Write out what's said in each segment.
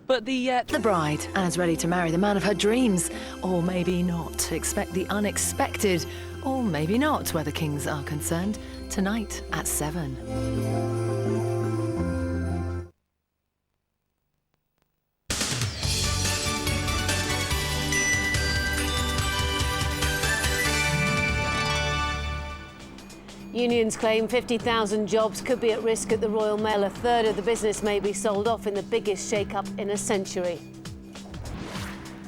But the bride, as ready to marry the man of her dreams. Or maybe not. Expect the unexpected. Or maybe not, where the Kings are concerned. Tonight at 7. Unions claim 50,000 jobs could be at risk at the Royal Mail. A third of the business may be sold off in the biggest shake-up in a century.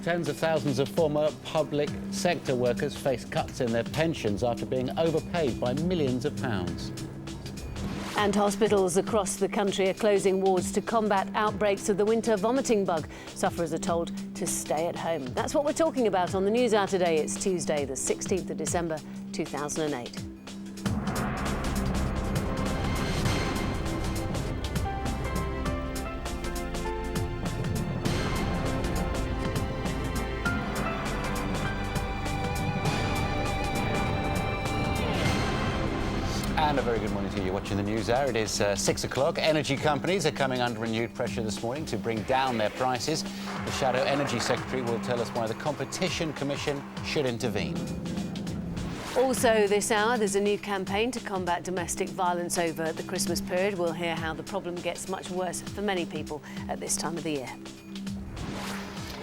Tens of thousands of former public sector workers face cuts in their pensions after being overpaid by millions of pounds. And hospitals across the country are closing wards to combat outbreaks of the winter vomiting bug. Sufferers are told to stay at home. That's what we're talking about on the News Hour today. It's Tuesday, the 16th of December, 2008. And a very good morning to you. You're watching the News Hour. It is 6 o'clock. Energy companies are coming under renewed pressure this morning to bring down their prices. The Shadow Energy Secretary will tell us why the Competition Commission should intervene. Also this hour, there's a new campaign to combat domestic violence over the Christmas period. We'll hear how the problem gets much worse for many people at this time of the year.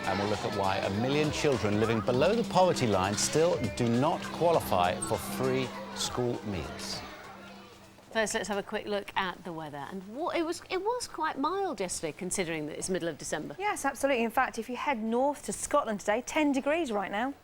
And we'll look at why 1 million children living below the poverty line still do not qualify for free school meals. First, let's have a quick look at the weather. And it was quite mild yesterday, considering that it's middle of December. Yes, absolutely. In fact, if you head north to Scotland today, 10 degrees right now.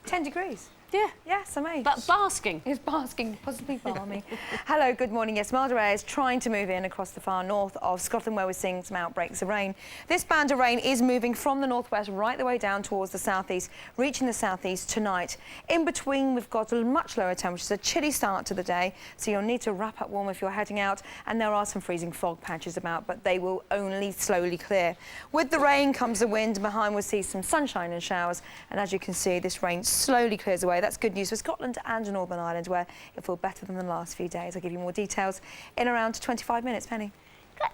10 degrees. Yeah. Yes, amazing. But basking. It's basking, possibly balmy. Hello, good morning. Yes, milder air is trying to move in across the far north of Scotland, where we're seeing some outbreaks of rain. This band of rain is moving from the northwest right the way down towards the southeast, reaching the southeast tonight. In between, we've got much lower temperatures, a chilly start to the day, so you'll need to wrap up warm if you're heading out, and there are some freezing fog patches about, but they will only slowly clear. With the rain comes the wind. Behind we'll see some sunshine and showers, and as you can see, this rain slowly clears away. That's good news for Scotland and Northern Ireland, where it'll feel better than the last few days. I'll give you more details in around 25 minutes. Penny.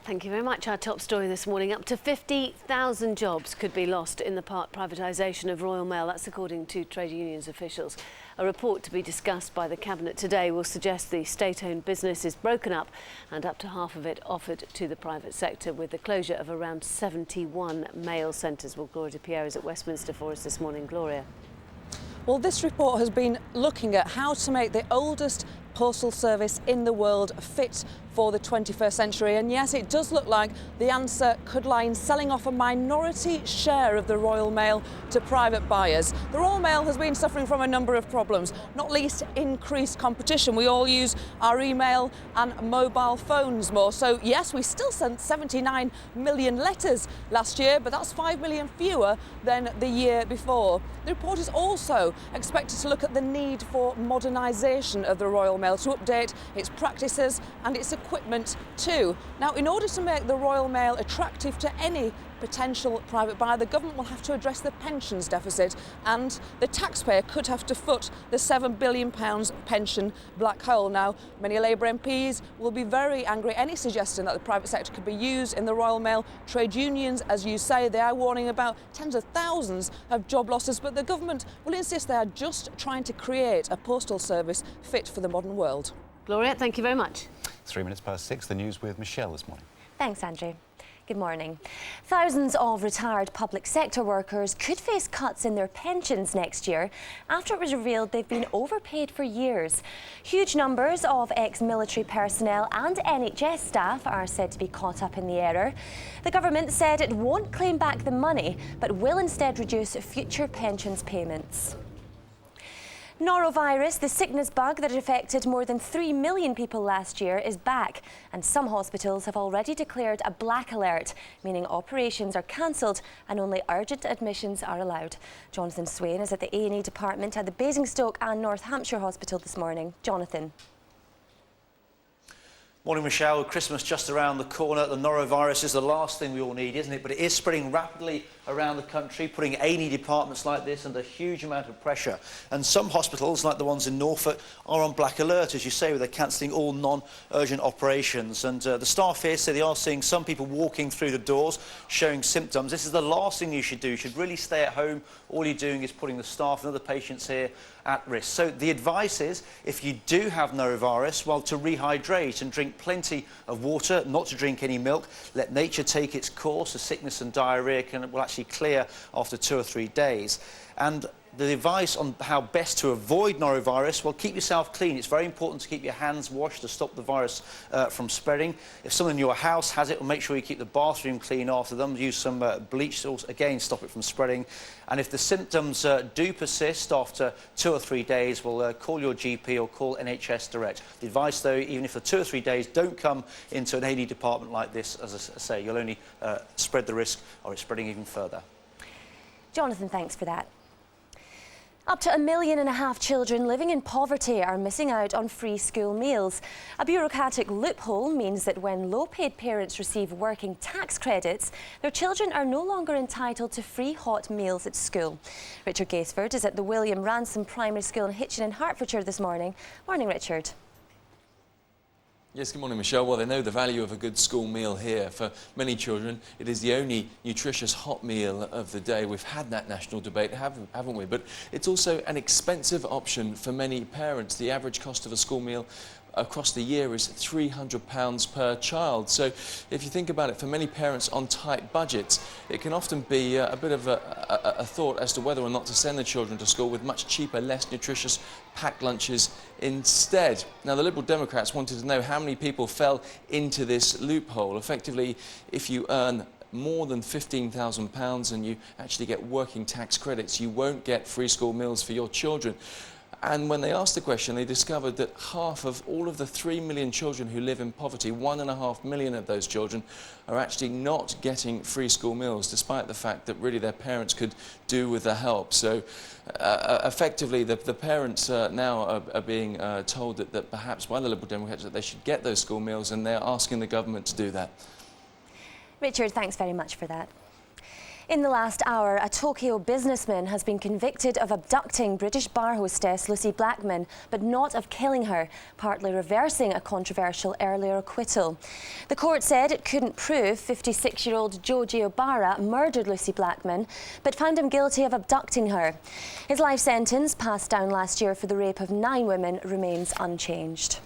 Thank you very much. Our top story this morning, up to 50,000 jobs could be lost in the part privatisation of Royal Mail. That's according to trade unions officials. A report to be discussed by the Cabinet today will suggest the state-owned business is broken up and up to half of it offered to the private sector, with the closure of around 71 mail centres. Well, Gloria Pierre is at Westminster for us this morning. Gloria. Well, this report has been looking at how to make the oldest postal service in the world fit for the 21st century. And yes, it does look like the answer could lie in selling off a minority share of the Royal Mail to private buyers. The Royal Mail has been suffering from a number of problems, not least increased competition. We all use our email and mobile phones more. So yes, we still sent 79 million letters last year, but that's 5 million fewer than the year before. The report is also expected to look at the need for modernisation of the Royal Mail to update its practices and its equipment too. Now, in order to make the Royal Mail attractive to any potential private buyer, the government will have to address the pensions deficit, and the taxpayer could have to foot the £7 billion pension black hole. Now, many Labour MPs will be very angry. Any suggestion that the private sector could be used in the Royal Mail, trade unions, as you say, they are warning about tens of thousands of job losses, but the government will insist they are just trying to create a postal service fit for the modern world. Gloria, thank you very much. 3 minutes past 6, the news with Michelle this morning. Thanks, Andrew. Good morning. Thousands of retired public sector workers could face cuts in their pensions next year after it was revealed they've been overpaid for years. Huge numbers of ex-military personnel and NHS staff are said to be caught up in the error. The government said it won't claim back the money, but will instead reduce future pensions payments. Norovirus, the sickness bug that affected more than 3 million people last year, is back, and some hospitals have already declared a black alert, meaning operations are cancelled and only urgent admissions are allowed. Jonathan Swain is at the A&E department at the Basingstoke and North Hampshire Hospital this morning. Jonathan. Morning, Michelle. Christmas just around the corner. The norovirus is the last thing we all need, isn't it? But it is spreading rapidly around the country, putting A&E departments like this under a huge amount of pressure. And some hospitals, like the ones in Norfolk, are on black alert, as you say, where they're cancelling all non-urgent operations. And the staff here say they are seeing some people walking through the doors showing symptoms. This is the last thing you should do. You should really stay at home. All you're doing is putting the staff and other patients here at risk. So the advice is, if you do have norovirus, well, to rehydrate and drink plenty of water, not to drink any milk. Let nature take its course. The sickness and diarrhoea will actually clear after 2 or 3 days. And the advice on how best to avoid norovirus, well, keep yourself clean. It's very important to keep your hands washed to stop the virus from spreading. If someone in your house has it, well, make sure you keep the bathroom clean after them. Use some bleach to, again, stop it from spreading. And if the symptoms do persist after 2 or 3 days, well, call your GP or call NHS Direct. The advice, though, even if for 2 or 3 days, don't come into an A&E department like this. As I say, you'll only spread the risk, or it's spreading even further. Jonathan, thanks for that. Up to 1.5 million children living in poverty are missing out on free school meals. A bureaucratic loophole means that when low-paid parents receive working tax credits, their children are no longer entitled to free hot meals at school. Richard Gaisford is at the William Ransom Primary School in Hitchin in Hertfordshire this morning. Morning, Richard. Yes, good morning, Michelle. Well, they know the value of a good school meal here. For many children, it is the only nutritious hot meal of the day. We've had that national debate, haven't we? But it's also an expensive option for many parents. The average cost of a school meal across the year is £300 per child. So if you think about it, for many parents on tight budgets, it can often be a bit of a thought as to whether or not to send the children to school with much cheaper, less nutritious packed lunches instead. Now, the Liberal Democrats wanted to know how many people fell into this loophole. Effectively, if you earn more than £15,000 and you actually get working tax credits, you won't get free school meals for your children. And when they asked the question, they discovered that half of all of the 3 million children who live in poverty, 1.5 million of those children, are actually not getting free school meals, despite the fact that really their parents could do with the help. So effectively, the parents now are being told that perhaps by the Liberal Democrats that they should get those school meals, and they're asking the government to do that. Richard, thanks very much for that. In the last hour, a Tokyo businessman has been convicted of abducting British bar hostess Lucy Blackman, but not of killing her, partly reversing a controversial earlier acquittal. The court said it couldn't prove 56-year-old Joji Obara murdered Lucy Blackman, but found him guilty of abducting her. His life sentence, passed down last year for the rape of 9 women, remains unchanged.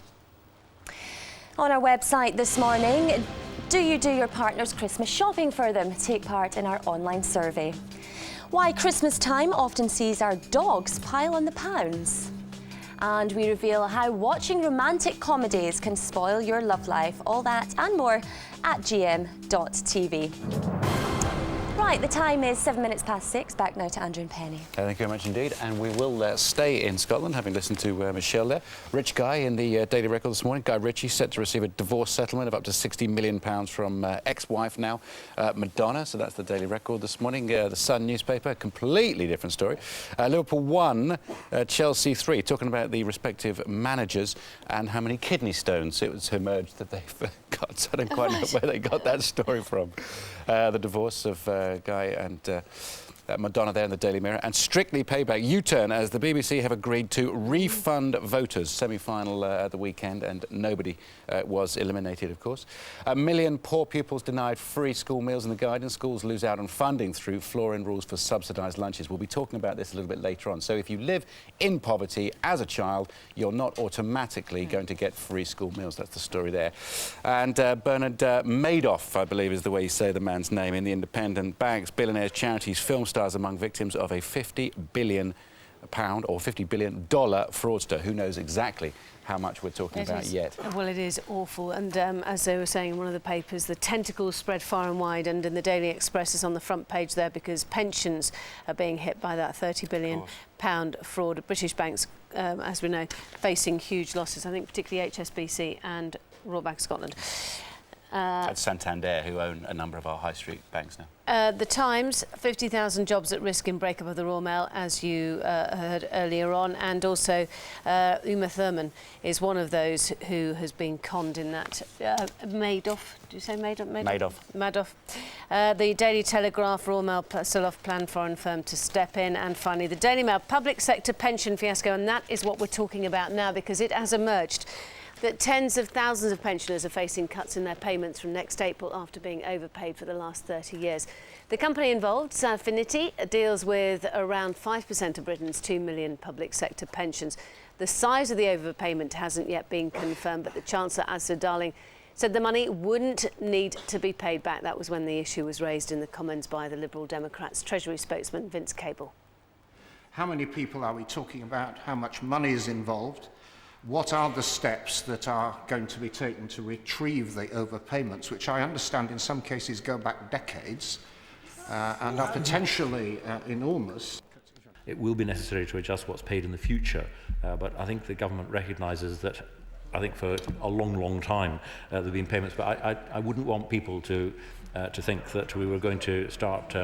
On our website this morning, do you do your partner's Christmas shopping for them? Take part in our online survey. Why Christmas time often sees our dogs pile on the pounds. And we reveal how watching romantic comedies can spoil your love life. All that and more at GM.TV. Right, the time is 6:07. Back now to Andrew and Penny. Thank you very much indeed. And we will stay in Scotland, having listened to Michelle there. Rich guy in the Daily Record this morning. Guy Ritchie set to receive a divorce settlement of up to £60 million from ex-wife now, Madonna. So that's the Daily Record this morning. The Sun newspaper, completely different story. Liverpool 1, Chelsea 3, talking about the respective managers and how many kidney stones it was emerged that they've got. So I don't quite know where they got that story from. The divorce of Guy and Madonna there in the Daily Mirror. And Strictly Payback U-turn, as the BBC have agreed to refund voters. Semi-final at the weekend, and nobody was eliminated, of course. 1 million poor pupils denied free school meals in The Guardian. Schools lose out on funding through floor-in rules for subsidised lunches. We'll be talking about this a little bit later on. So if you live in poverty as a child, you're not automatically going to get free school meals. That's the story there. And Bernard Madoff, I believe is the way you say the man's name, in The Independent, bags billionaires, charities, film stars among victims of a £50 billion or $50 billion fraudster. Who knows exactly how much we're talking about yet? Well, it is awful. And as they were saying in one of the papers, the tentacles spread far and wide. And in the Daily Express is on the front page there because pensions are being hit by that £30 billion fraud. British banks, as we know, facing huge losses. I think particularly HSBC and Royal Bank of Scotland. That's Santander, who own a number of our high street banks now. The Times, 50,000 jobs at risk in breakup of the Royal Mail, as you heard earlier on, and also Uma Thurman is one of those who has been conned in that. Madoff, do you say Madoff? Madoff. The Daily Telegraph, Royal Mail sell-off planned foreign firm to step in, and finally the Daily Mail, public sector pension fiasco, and that is what we're talking about now, because it has emerged that tens of thousands of pensioners are facing cuts in their payments from next April after being overpaid for the last 30 years. The company involved, Safinity, deals with around 5% of Britain's 2 million public sector pensions. The size of the overpayment hasn't yet been confirmed, but the Chancellor, Asda Darling, said the money wouldn't need to be paid back. That was when the issue was raised in the Commons by the Liberal Democrats' Treasury spokesman, Vince Cable. How many people are we talking about? How much money is involved? What are the steps that are going to be taken to retrieve the overpayments, which I understand in some cases go back decades and are potentially enormous? It will be necessary to adjust what's paid in the future, but I think the government recognises that, I think for a long, long time there have been payments, but I wouldn't want people to think that we were going to start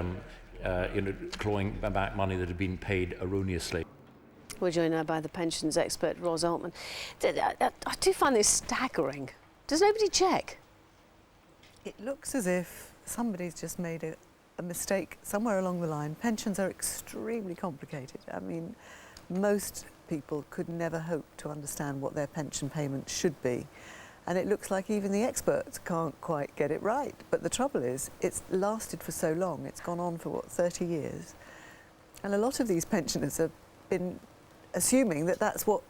clawing back money that had been paid erroneously. We're joined now by the pensions expert, Ros Altman. I do find this staggering. Does nobody check? It looks as if somebody's just made a mistake somewhere along the line. Pensions are extremely complicated. I mean, most people could never hope to understand what their pension payment should be. And it looks like even the experts can't quite get it right. But the trouble is, it's lasted for so long. It's gone on for, what, 30 years? And a lot of these pensioners have been assuming that that's what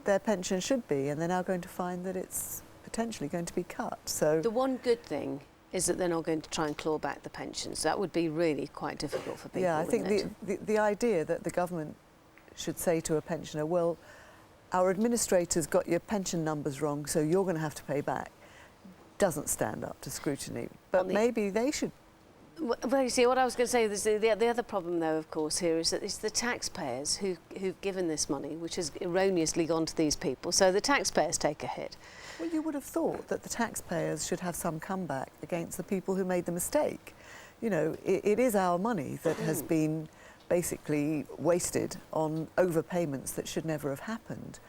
their pension should be, and they're now going to find that it's potentially going to be cut. So the one good thing is that they're not going to try and claw back the pensions. That would be really quite difficult for people. Yeah, I think the idea that the government should say to a pensioner, well, our administrators got your pension numbers wrong, so you're going to have to pay back, doesn't stand up to scrutiny. But maybe they should. Well, you see, what I was going to say is the other problem, though, of course, here is that it's the taxpayers who've given this money, which has erroneously gone to these people. So the taxpayers take a hit. Well, you would have thought that the taxpayers should have some comeback against the people who made the mistake. You know, it is our money that has been basically wasted on overpayments that should never have happened.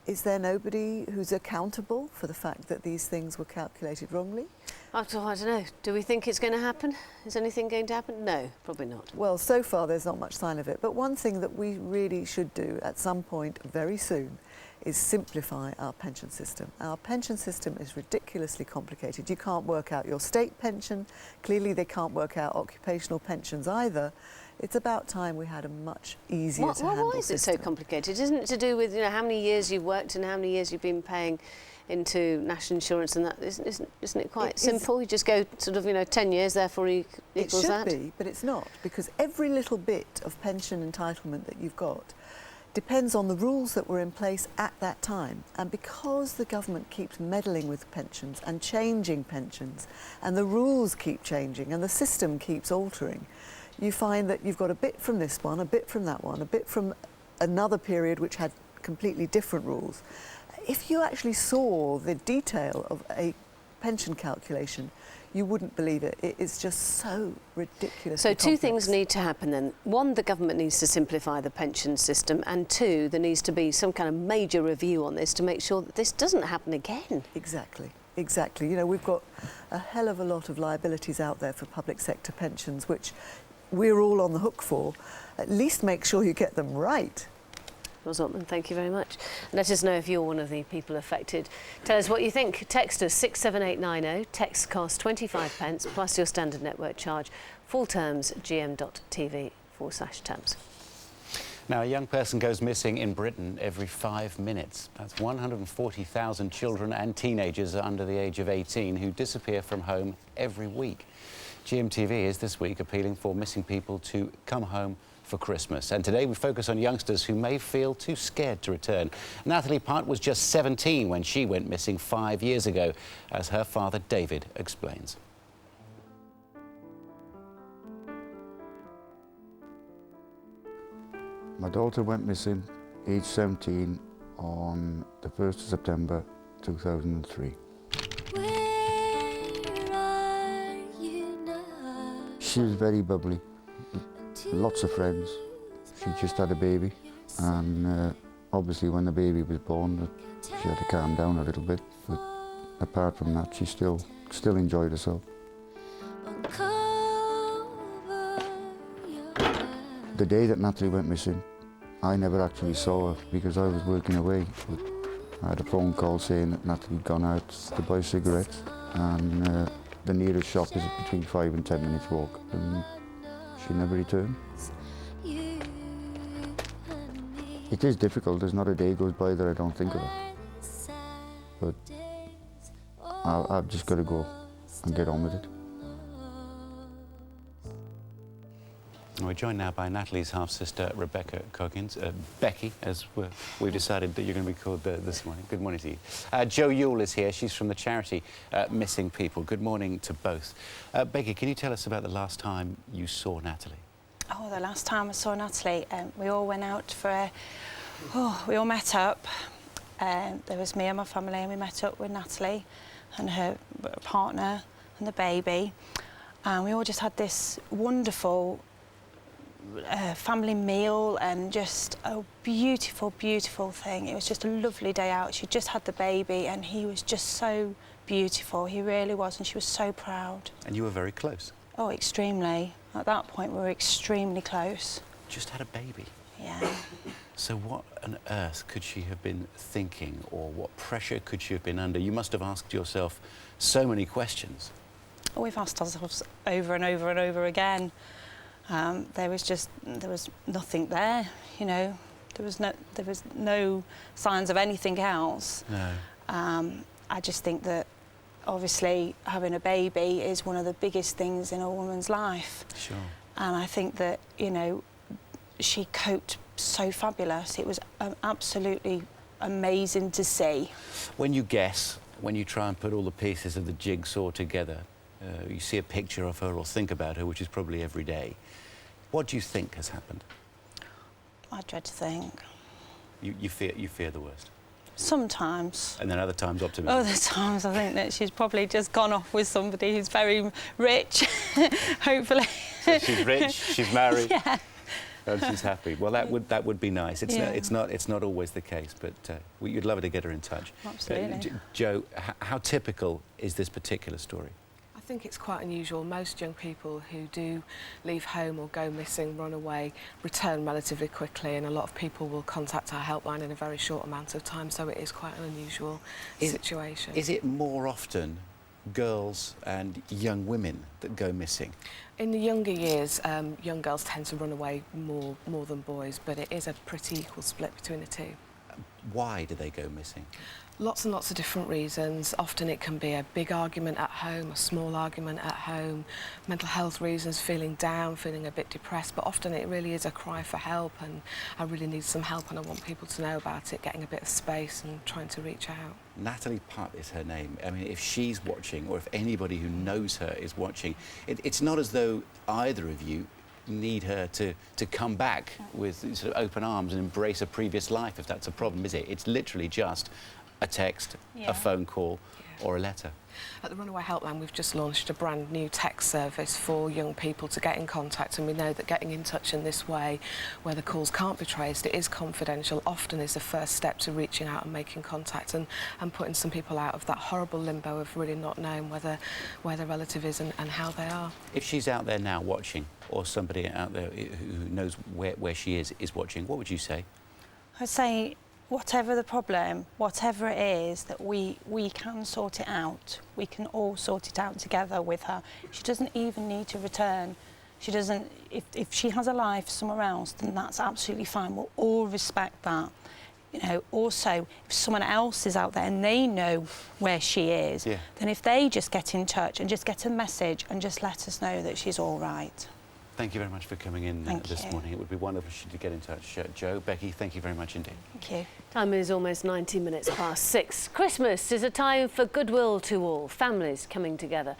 Is there nobody who's accountable for the fact that these things were calculated wrongly? I don't know. Do we think it's going to happen? Is anything going to happen? No, probably not. Well, so far there's not much sign of it. But one thing that we really should do at some point very soon is simplify our pension system. Our pension system is ridiculously complicated. You can't work out your state pension. Clearly they can't work out occupational pensions either. It's about time we had a much easier to handle Why is it so complicated? Isn't it to do with, you know, how many years you've worked and how many years you've been paying into national insurance, and that isn't it quite simple? You just go sort of, you know, 10 years, therefore equals that. It should be, but it's not, because every little bit of pension entitlement that you've got depends on the rules that were in place at that time. And because the government keeps meddling with pensions and changing pensions, and the rules keep changing and the system keeps altering, you find that you've got a bit from this one, a bit from that one, a bit from another period which had completely different rules. If you actually saw the detail of a pension calculation, you wouldn't believe it. It is just so ridiculous. So two things need to happen then. One, the government needs to simplify the pension system, and two, there needs to be some kind of major review on this to make sure that this doesn't happen again. Exactly. Exactly. You know, we've got a hell of a lot of liabilities out there for public sector pensions, which we're all on the hook for. At least make sure you get them right. Ros Altman, thank you very much. Let us know if you're one of the people affected. Tell us what you think. Text us 67890. Text costs 25 pence plus your standard network charge. Full terms gm.tv/terms. Now, a young person goes missing in Britain every 5 minutes. That's 140,000 children and teenagers under the age of 18 who disappear from home every week. GMTV is this week appealing for missing people to come home for Christmas. And today we focus on youngsters who may feel too scared to return. Natalie Putt was just 17 when she went missing 5 years ago, as her father David explains. My daughter went missing, age 17, on the 1st of September 2003. She was very bubbly, lots of friends. She just had a baby, and obviously when the baby was born, she had to calm down a little bit. But apart from that, she still enjoyed herself. The day that Natalie went missing, I never actually saw her because I was working away. But I had a phone call saying that Natalie had gone out to buy cigarettes, and the nearest shop is between 5 and 10 minutes walk, and she never returned. It is difficult. There's not a day goes by that I don't think of her. But I've just got to go and get on with it. We're joined now by Natalie's half-sister, Rebecca Coggins. Becky, as we've decided that you're going to be called this morning. Good morning to you. Jo Yule is here. She's from the charity Missing People. Good morning to both. Becky, can you tell us about the last time you saw Natalie? Oh, the last time I saw Natalie, we all went out for we all met up. There was me and my family, and we met up with Natalie and her partner and the baby. And we all just had this wonderful family meal, and just a beautiful, beautiful thing. It was just a lovely day out. She just had the baby, and he was just so beautiful. He really was, and she was so proud. And you were very close? Oh, extremely. At that point, we were extremely close. Just had a baby? Yeah. So what on earth could she have been thinking, or what pressure could she have been under? You must have asked yourself so many questions. We've asked ourselves over and over and over again. There was nothing there, you know. There was no signs of anything else. No. I just think that obviously having a baby is one of the biggest things in a woman's life. Sure. And I think that, you know, she coped so fabulous. It was absolutely amazing to see. When you guess, when you try and put all the pieces of the jigsaw together, you see a picture of her or think about her, which is probably every day. What do you think has happened? I dread to think. You fear the worst? Sometimes. And then other times optimism? Other times I think that she's probably just gone off with somebody who's very rich, hopefully. So she's rich, she's married. Yeah. And she's happy. Well, that would be nice. It's not always the case, but you'd love her to get her in touch. Absolutely. Jo, how typical is this particular story? I think it's quite unusual. Most young people who do leave home or go missing, run away, return relatively quickly, and a lot of people will contact our helpline in a very short amount of time, so it is quite an unusual situation. Is it more often girls and young women that go missing? In the younger years, young girls tend to run away more than boys, but it is a pretty equal split between the two. Why do they go missing? Lots and lots of different reasons. Often it can be a big argument at home, a small argument at home, mental health reasons, feeling down, feeling a bit depressed, but often it really is a cry for help, and I really need some help and I want people to know about it, getting a bit of space and trying to reach out. Natalie Putt is her name. I mean, if she's watching, or if anybody who knows her is watching, it's not as though either of you need her to come back with sort of open arms and embrace a previous life, if that's a problem, is it? It's literally just a text, a phone call, or a letter. At the Runaway Helpline, we've just launched a brand new text service for young people to get in contact, and we know that getting in touch in this way, where the calls can't be traced, it is confidential, often is the first step to reaching out and making contact and putting some people out of that horrible limbo of really not knowing where their relative is and how they are. If she's out there now watching, or somebody out there who knows where she is watching, what would you say? I'd say, whatever the problem, whatever it is, that we can sort it out. We can all sort it out together with her. She doesn't even need to return. She doesn't, if she has a life somewhere else, then that's absolutely fine. We'll all respect that. You know, also, if someone else is out there and they know where she is, then if they just get in touch and just get a message and just let us know that she's all right. Thank you very much for coming in this morning. It would be wonderful to get in touch. Jo, Becky, thank you very much indeed. Thank you. Time is almost 90 minutes past 6. Christmas is a time for goodwill to all, families coming together.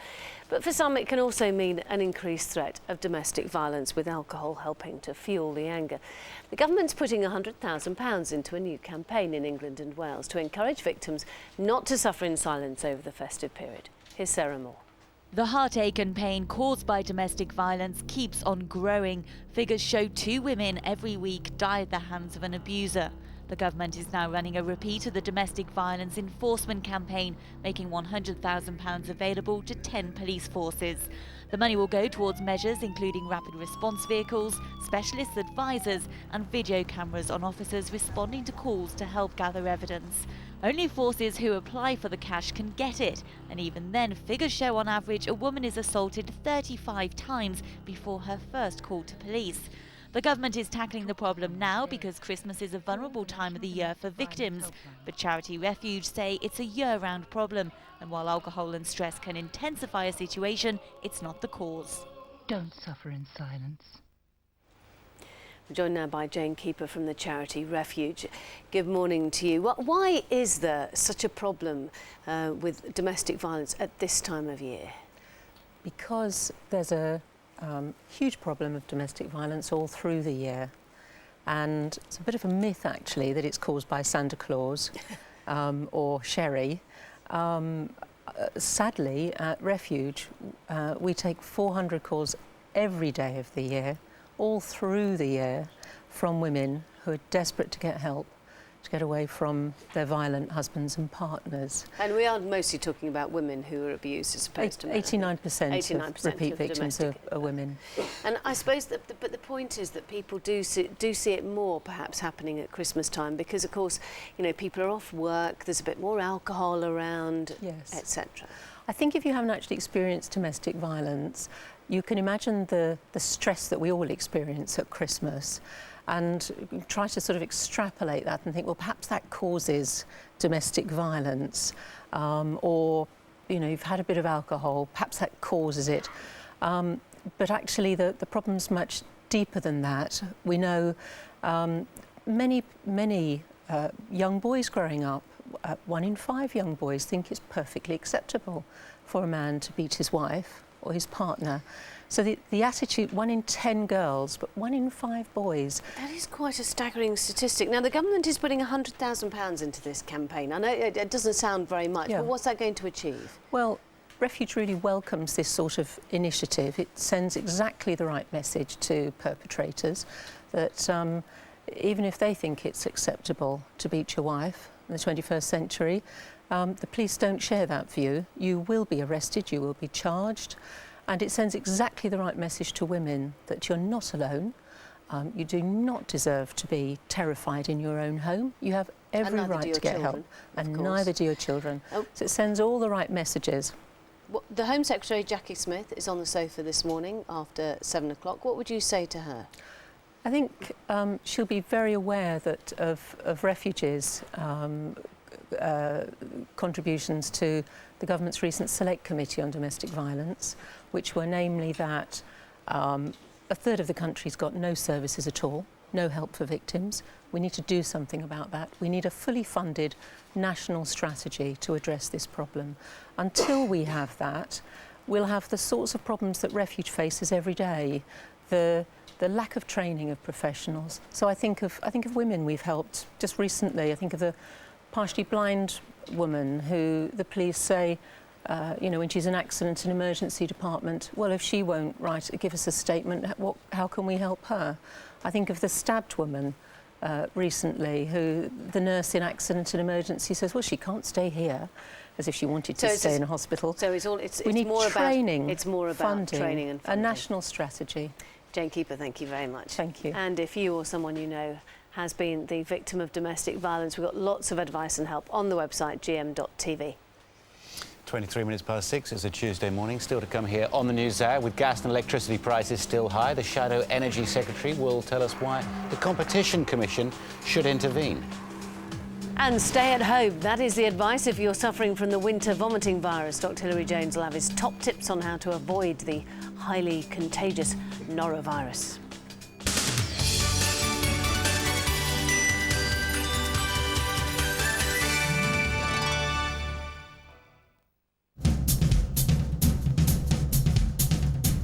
But for some, it can also mean an increased threat of domestic violence, with alcohol helping to fuel the anger. The government's putting £100,000 into a new campaign in England and Wales to encourage victims not to suffer in silence over the festive period. Here's Sarah Moore. The heartache and pain caused by domestic violence keeps on growing. Figures show 2 women every week die at the hands of an abuser. The government is now running a repeat of the domestic violence enforcement campaign, making £100,000 available to 10 police forces. The money will go towards measures including rapid response vehicles, specialist advisors and video cameras on officers responding to calls to help gather evidence. Only forces who apply for the cash can get it, and even then figures show on average a woman is assaulted 35 times before her first call to police. The government is tackling the problem now because Christmas is a vulnerable time of the year for victims. But Charity Refuge say it's a year-round problem, and while alcohol and stress can intensify a situation, it's not the cause. Don't suffer in silence. We're joined now by Jane Keeper from the Charity Refuge. Good morning to you. Why is there such a problem with domestic violence at this time of year? Because there's a huge problem of domestic violence all through the year, and it's a bit of a myth actually that it's caused by Santa Claus or sherry. Sadly, at Refuge we take 400 calls every day of the year, all through the year, from women who are desperate to get help, to get away from their violent husbands and partners. And we are mostly talking about women who are abused as opposed to men. 89% of repeat victims are women. And I suppose but the point is that people do see it more perhaps happening at Christmas time because, of course, you know, people are off work, there's a bit more alcohol around, yes, etc. I think if you haven't actually experienced domestic violence, you can imagine the stress that we all experience at Christmas and try to sort of extrapolate that and think, well, perhaps that causes domestic violence, or, you know, you've had a bit of alcohol, perhaps that causes it. But actually the problem's much deeper than that. We know many young boys growing up, 1 in 5 young boys think it's perfectly acceptable for a man to beat his wife or his partner. So the attitude, 1 in 10 girls, but 1 in 5 boys. That is quite a staggering statistic. Now, the government is putting £100,000 into this campaign. I know it doesn't sound very much, but what's that going to achieve? Well, Refuge really welcomes this sort of initiative. It sends exactly the right message to perpetrators that even if they think it's acceptable to beat your wife in the 21st century, the police don't share that view. You will be arrested, you will be charged. And it sends exactly the right message to women that you're not alone. You do not deserve to be terrified in your own home. You have every right to get help, and neither do your children. So it sends all the right messages. Well, the Home Secretary, Jackie Smith, is on the sofa this morning after 7 o'clock. What would you say to her? I think she'll be very aware that of Refuge's contributions to the government's recent Select Committee on Domestic Violence, which were namely that a third of the country's got no services at all, no help for victims. We need to do something about that. We need a fully funded national strategy to address this problem. Until we have that, we'll have the sorts of problems that Refuge faces every day, the lack of training of professionals. So I think of women we've helped just recently. I think of the partially blind woman who the police say, you know, when she's in accident and emergency department, well, if she won't give us a statement, how can we help her? I think of the stabbed woman recently who the nurse in accident and emergency says, well, she can't stay here, as if she wanted to stay in a hospital. So we need more training, it's more about funding, training and funding. A national strategy. Jane Keeper, thank you very much. Thank you. And if you or someone you know has been the victim of domestic violence, we've got lots of advice and help on the website gm.tv. 23 minutes past 6, it's a Tuesday morning. Still to come here on the News Hour. With gas and electricity prices still high, the Shadow Energy Secretary will tell us why the Competition Commission should intervene. And stay at home. That is the advice if you're suffering from the winter vomiting virus. Dr. Hilary Jones will have his top tips on how to avoid the highly contagious norovirus.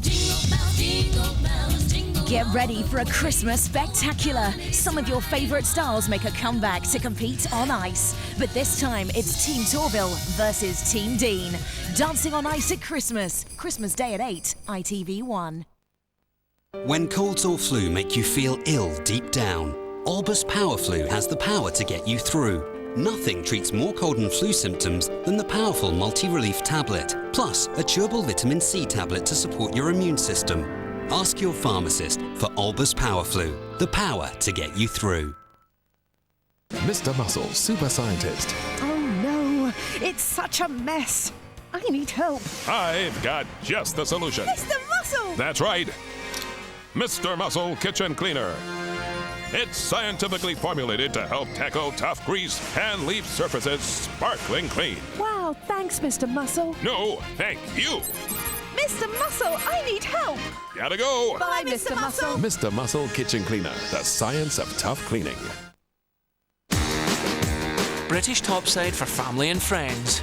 Jingle bells, jingle bells, jingle Get ready for a Christmas spectacular. Some of your favourite stars make a comeback to compete on ice. But this time it's Team Torville versus Team Dean. Dancing on Ice at Christmas. Christmas Day at 8, ITV1. When colds or flu make you feel ill deep down, Albus Power Flu has the power to get you through. Nothing treats more cold and flu symptoms than the powerful multi-relief tablet, plus a chewable vitamin C tablet to support your immune system. Ask your pharmacist for Albus Power Flu, the power to get you through. Mr. Muscle, super scientist. Oh no, it's such a mess. I need help. I've got just the solution. Mr. Muscle! That's right. Mr. Muscle Kitchen Cleaner. It's scientifically formulated to help tackle tough grease and leave surfaces sparkling clean. Wow, thanks, Mr. Muscle. No, thank you. Mr. Muscle, I need help. Gotta go. Bye, Mr. Muscle. Mr. Muscle Kitchen Cleaner, the science of tough cleaning. British topside for family and friends.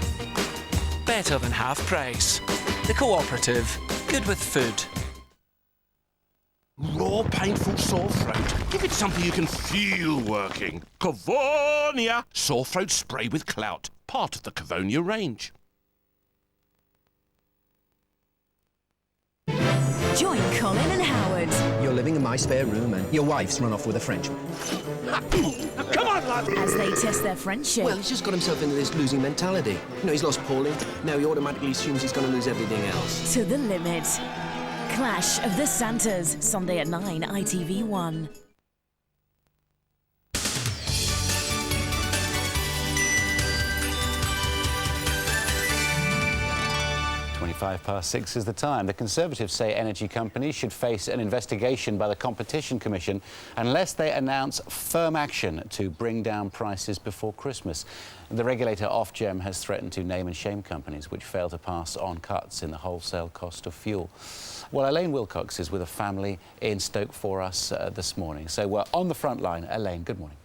Better than half price. The Cooperative. Good with food. Raw, painful sore throat. Give it something you can feel working. Cavonia Sore Throat Spray with Clout. Part of the Cavonia range. Join Colin and Howard. You're living in my spare room and your wife's run off with a Frenchman. Come on, lad! As they test their friendship. Well, he's just got himself into this losing mentality. You know, he's lost Paulie. Now he automatically assumes he's going to lose everything else. To the limit. Clash of the Santas, Sunday at 9, ITV1. 6:25 is the time. The Conservatives say energy companies should face an investigation by the Competition Commission unless they announce firm action to bring down prices before Christmas. The regulator Ofgem has threatened to name and shame companies which fail to pass on cuts in the wholesale cost of fuel. Well, Elaine Wilcox is with a family in Stoke for us this morning. So we're on the front line. Elaine, good morning.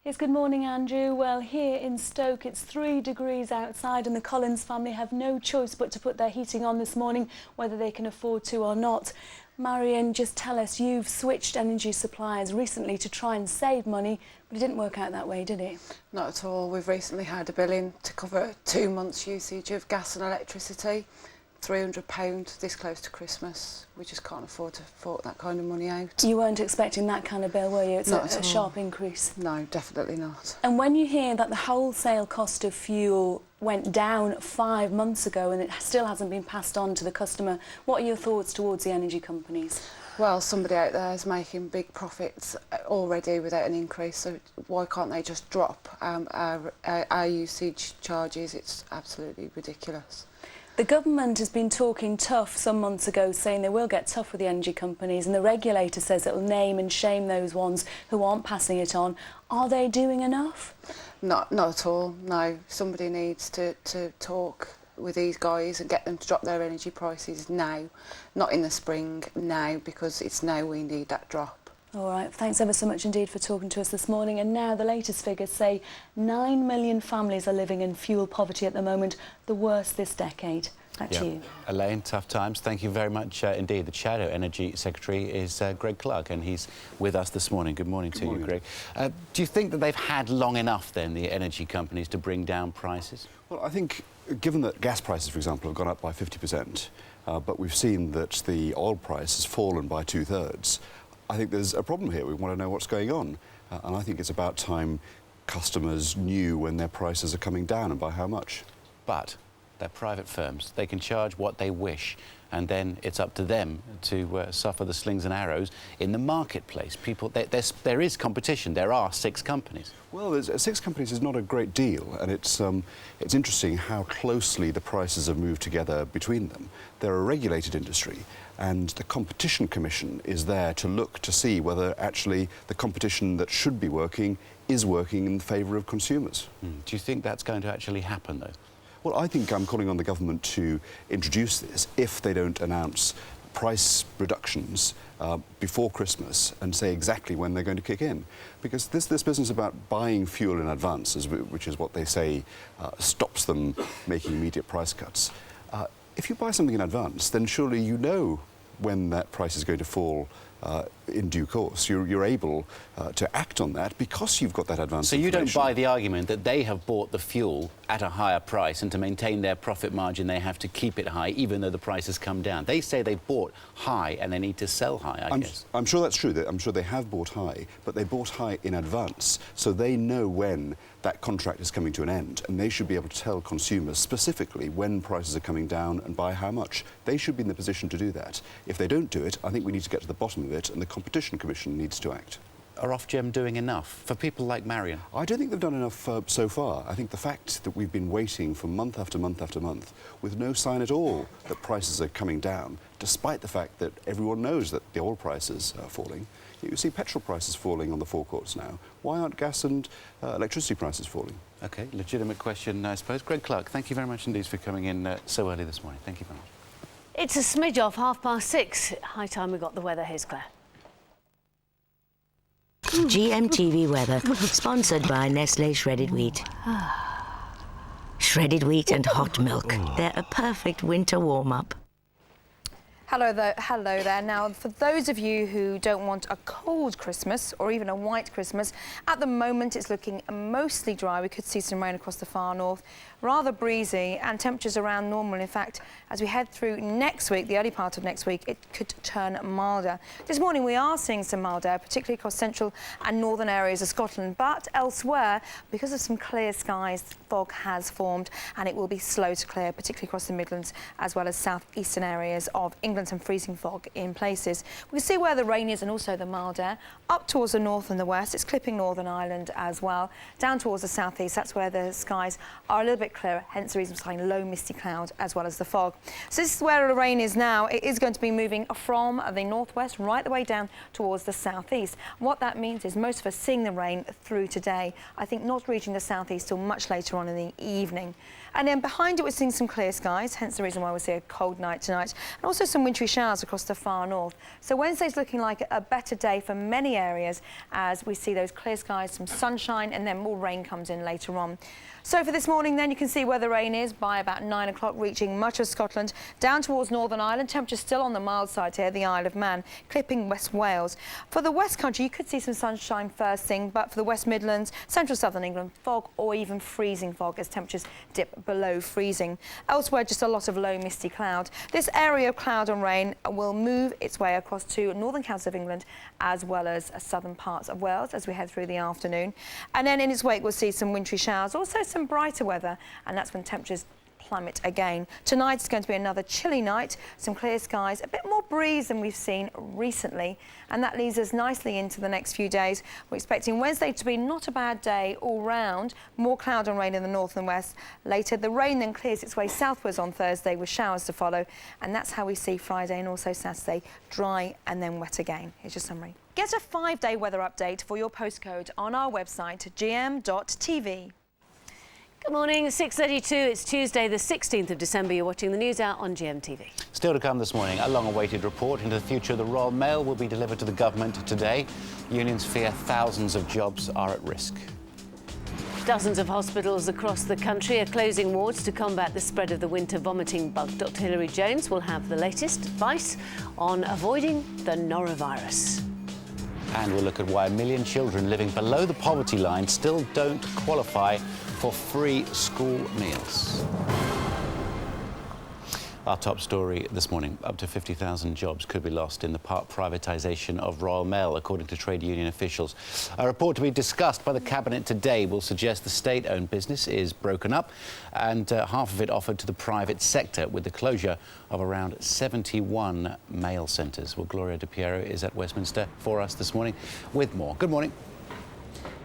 Yes, good morning, Andrew. Well, here in Stoke, it's 3 degrees outside and the Collins family have no choice but to put their heating on this morning, whether they can afford to or not. Marion, just tell us, you've switched energy suppliers recently to try and save money, but it didn't work out that way, did it? Not at all. We've recently had a bill in to cover 2 months' usage of gas and electricity. £300 this close to Christmas. We just can't afford to fork that kind of money out. You weren't expecting that kind of bill, were you? It's a sharp increase. No, definitely not. And when you hear that the wholesale cost of fuel went down 5 months ago and it still hasn't been passed on to the customer, what are your thoughts towards the energy companies? Well, somebody out there is making big profits already without an increase, so why can't they just drop our usage charges? It's absolutely ridiculous. The government has been talking tough some months ago, saying they will get tough with the energy companies, and the regulator says it will name and shame those ones who aren't passing it on. Are they doing enough? Not at all, no. Somebody needs to talk with these guys and get them to drop their energy prices now, not in the spring, now, because it's now we need that drop. All right, thanks ever so much indeed for talking to us this morning. And now the latest figures say 9 million families are living in fuel poverty at the moment, the worst this decade. Back to you. Elaine, tough times. Thank you very much indeed. The Shadow Energy Secretary is Greg Clark, and he's with us this morning. Good morning to you, Greg. Do you think that they've had long enough, then, the energy companies, to bring down prices? Well, I think, given that gas prices, for example, have gone up by 50%, but we've seen that the oil price has fallen by 2/3, I think there's a problem here. We want to know what's going on. And I think it's about time customers knew when their prices are coming down and by how much. But they're private firms. They can charge what they wish, and then it's up to them to suffer the slings and arrows in the marketplace. There is competition. There are 6 companies. Well, 6 companies is not a great deal, and it's interesting how closely the prices have moved together between them. They're a regulated industry, and the Competition Commission is there to look to see whether actually the competition that should be working is working in favour of consumers. Do you think that's going to actually happen, though? Well, I think I'm calling on the government to introduce this if they don't announce price reductions before Christmas and say exactly when they're going to kick in. Because this business about buying fuel in advance, which is what they say stops them making immediate price cuts. If you buy something in advance, then surely you know when that price is going to fall in due course. You're able to act on that because you've got that advance So you information. don't buy the argument that they have bought the fuel at a higher price, and to maintain their profit margin they have to keep it high even though the price has come down. They say they bought high and they need to sell high, I guess. I'm sure that's true. I'm sure they have bought high, but they bought high in advance, so they know when that contract is coming to an end, and they should be able to tell consumers specifically when prices are coming down and by how much. They should be in the position to do that. If they don't do it, I think we need to get to the bottom of it, and the Competition Commission needs to act. Are Ofgem doing enough for people like Marion? I don't think they've done enough so far. I think the fact that we've been waiting for month after month after month with no sign at all that prices are coming down, despite the fact that everyone knows that the oil prices are falling. You see petrol prices falling on the forecourts now. Why aren't gas and electricity prices falling? OK, legitimate question, I suppose. Greg Clark, thank you very much indeed for coming in so early this morning. Thank you very much. It's a smidge off 6:30. High time we got the weather. Here's Claire. GMTV weather, sponsored by Nestlé Shredded Wheat. Shredded wheat and hot milk. They're a perfect winter warm-up. Hello there. Now, for those of you who don't want a cold Christmas or even a white Christmas, at the moment it's looking mostly dry. We could see some rain across the far north, rather breezy, and temperatures around normal. In fact, as we head through next week, the early part of next week, it could turn milder. This morning we are seeing some mild air, particularly across central and northern areas of Scotland, but elsewhere, because of some clear skies, fog has formed, and it will be slow to clear, particularly across the Midlands as well as southeastern areas of England. Some freezing fog in places. We can see where the rain is and also the mild air. Up towards the north and the west, it's clipping Northern Ireland as well. Down towards the southeast, that's where the skies are a little bit clearer, hence the reason for saying low misty cloud as well as the fog. So this is where the rain is now. It is going to be moving from the northwest right the way down towards the southeast. What that means is most of us seeing the rain through today. I think not reaching the southeast till much later on in the evening. And then behind it, we're seeing some clear skies, hence the reason why we see a cold night tonight, and also some wintry showers across the far north. So Wednesday's looking like a better day for many areas as we see those clear skies, some sunshine, and then more rain comes in later on. So for this morning then, you can see where the rain is by about 9 o'clock, reaching much of Scotland, down towards Northern Ireland. Temperatures still on the mild side here, the Isle of Man, clipping West Wales. For the West Country, you could see some sunshine first thing, but for the West Midlands, central southern England, fog or even freezing fog as temperatures dip below freezing. Elsewhere, just a lot of low misty cloud. This area of cloud and rain will move its way across to northern counties of England as well as southern parts of Wales as we head through the afternoon. And then in its wake, we'll see some wintry showers, also some brighter weather, and that's when temperatures plummet again. Tonight is going to be another chilly night, some clear skies, a bit more breeze than we've seen recently, and that leads us nicely into the next few days. We're expecting Wednesday to be not a bad day all round, more cloud and rain in the north and west. Later, the rain then clears its way southwards on Thursday with showers to follow, and that's how we see Friday and also Saturday, dry and then wet again. Here's your summary. Get a 5-day weather update for your postcode on our website, gm.tv. Good morning, 6:32. It's Tuesday, the 16th of December. You're watching the news out on GMTV. Still to come this morning, a long-awaited report into the future of the Royal Mail will be delivered to the government today. Unions fear thousands of jobs are at risk. Dozens of hospitals across the country are closing wards to combat the spread of the winter vomiting bug. Dr. Hilary Jones will have the latest advice on avoiding the norovirus. And we'll look at why 1 million children living below the poverty line still don't qualify for free school meals. Our top story this morning, up to 50,000 jobs could be lost in the part privatisation of Royal Mail, according to trade union officials. A report to be discussed by the Cabinet today will suggest the state-owned business is broken up and half of it offered to the private sector, with the closure of around 71 mail centres. Well, Gloria De Piero is at Westminster for us this morning with more. Good morning.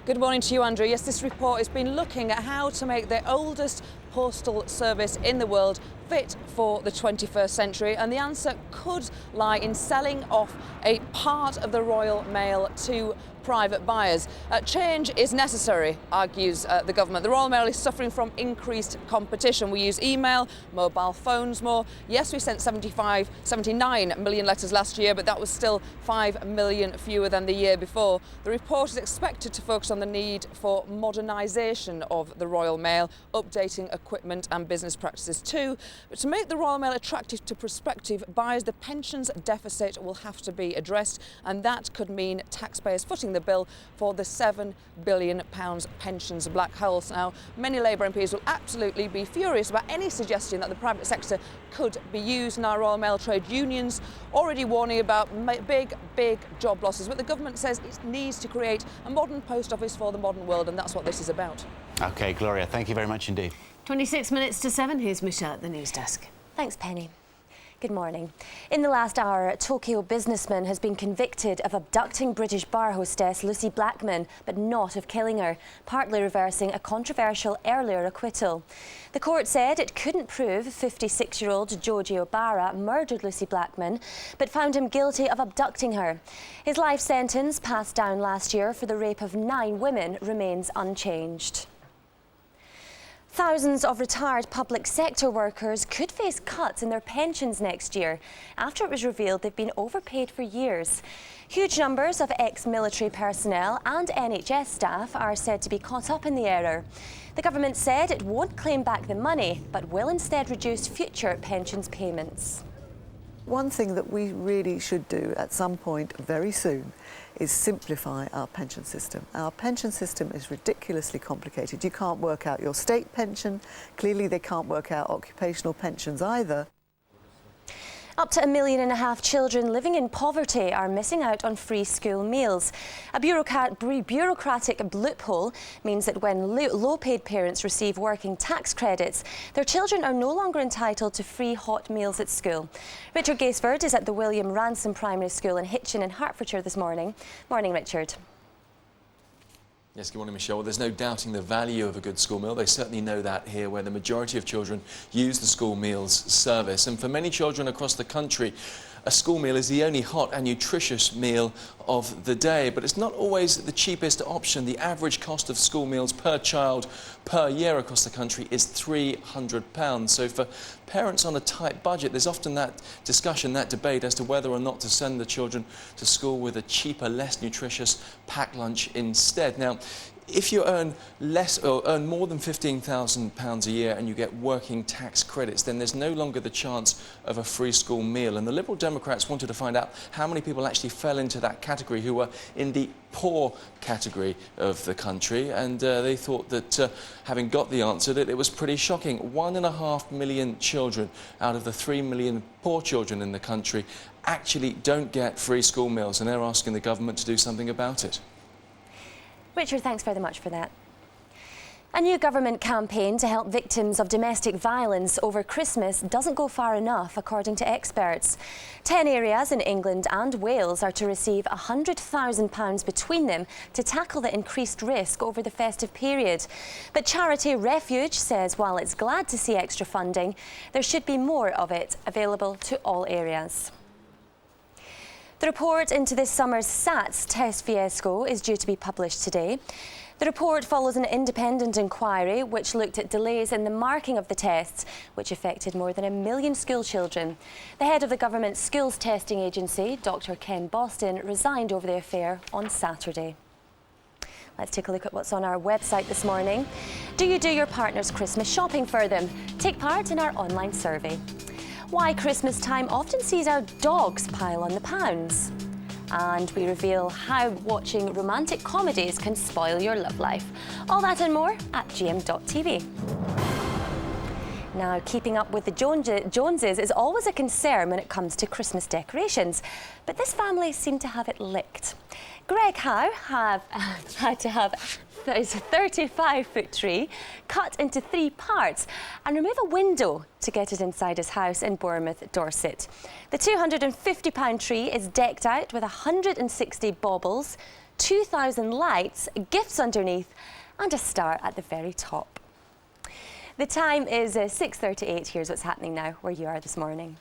Good morning to you, Andrew. Yes, this report has been looking at how to make the oldest postal service in the world fit for the 21st century, and the answer could lie in selling off a part of the Royal Mail to private buyers. Change is necessary, argues the government. The Royal Mail is suffering from increased competition. We use email, mobile phones more. Yes, we sent 79 million letters last year, but that was still 5 million fewer than the year before. The report is expected to focus on the need for modernisation of the Royal Mail, updating equipment and business practices too. But to make the Royal Mail attractive to prospective buyers, the pensions deficit will have to be addressed, and that could mean taxpayers footing the bill for the £7 billion pensions black holes. Now, many Labour MPs will absolutely be furious about any suggestion that the private sector could be used. Now, Royal Mail trade unions already warning about big job losses, but the government says it needs to create a modern post office for the modern world, and that's what this is about. OK, Gloria, thank you very much indeed. 26 minutes to 7. Here's Michelle at the news desk. Thanks, Penny. Good morning. In the last hour, a Tokyo businessman has been convicted of abducting British bar hostess Lucy Blackman, but not of killing her, partly reversing a controversial earlier acquittal. The court said it couldn't prove 56-year-old Joji Obara murdered Lucy Blackman, but found him guilty of abducting her. His life sentence, passed down last year for the rape of 9 women, remains unchanged. Thousands of retired public sector workers could face cuts in their pensions next year after it was revealed they've been overpaid for years. Huge numbers of ex-military personnel and NHS staff are said to be caught up in the error. The government said it won't claim back the money, but will instead reduce future pensions payments. One thing that we really should do at some point very soon is simplify our pension system. Our pension system is ridiculously complicated. You can't work out your state pension. Clearly they can't work out occupational pensions either. Up to 1.5 million children living in poverty are missing out on free school meals. A bureaucratic loophole means that when low-paid parents receive working tax credits, their children are no longer entitled to free hot meals at school. Richard Gaisford is at the William Ransom Primary School in Hitchin in Hertfordshire this morning. Morning, Richard. Yes, good morning, Michelle. Well, there's no doubting the value of a good school meal. They certainly know that here, where the majority of children use the school meals service. And for many children across the country, a school meal is the only hot and nutritious meal of the day, but it's not always the cheapest option. The average cost of school meals per child per year across the country is £300. So for parents on a tight budget, there's often that discussion, that debate as to whether or not to send the children to school with a cheaper, less nutritious packed lunch instead. Now, if you earn less or earn more than £15,000 a year and you get working tax credits, then there's no longer the chance of a free school meal. And the Liberal Democrats wanted to find out how many people actually fell into that category who were in the poor category of the country. And they thought that having got the answer, that it was pretty shocking. 1.5 million children out of the 3 million poor children in the country actually don't get free school meals, and they're asking the government to do something about it. Richard, thanks very much for that. A new government campaign to help victims of domestic violence over Christmas doesn't go far enough, according to experts. 10 areas in England and Wales are to receive £100,000 between them to tackle the increased risk over the festive period. But charity Refuge says while it's glad to see extra funding, there should be more of it available to all areas. The report into this summer's SATS test fiasco is due to be published today. The report follows an independent inquiry which looked at delays in the marking of the tests, which affected more than 1 million school children. The head of the government's schools testing agency, Dr. Ken Boston, resigned over the affair on Saturday. Let's take a look at what's on our website this morning. Do you do your partner's Christmas shopping for them? Take part in our online survey. Why Christmas time often sees our dogs pile on the pounds. And we reveal how watching romantic comedies can spoil your love life. All that and more at GM.TV. Now, keeping up with the Joneses is always a concern when it comes to Christmas decorations, but this family seem to have it licked. Greg Howe had to have his 35-foot tree cut into 3 parts and remove a window to get it inside his house in Bournemouth, Dorset. The £250 tree is decked out with 160 baubles, 2,000 lights, gifts underneath and a star at the very top. The time is 6:38. Here's what's happening now where you are this morning.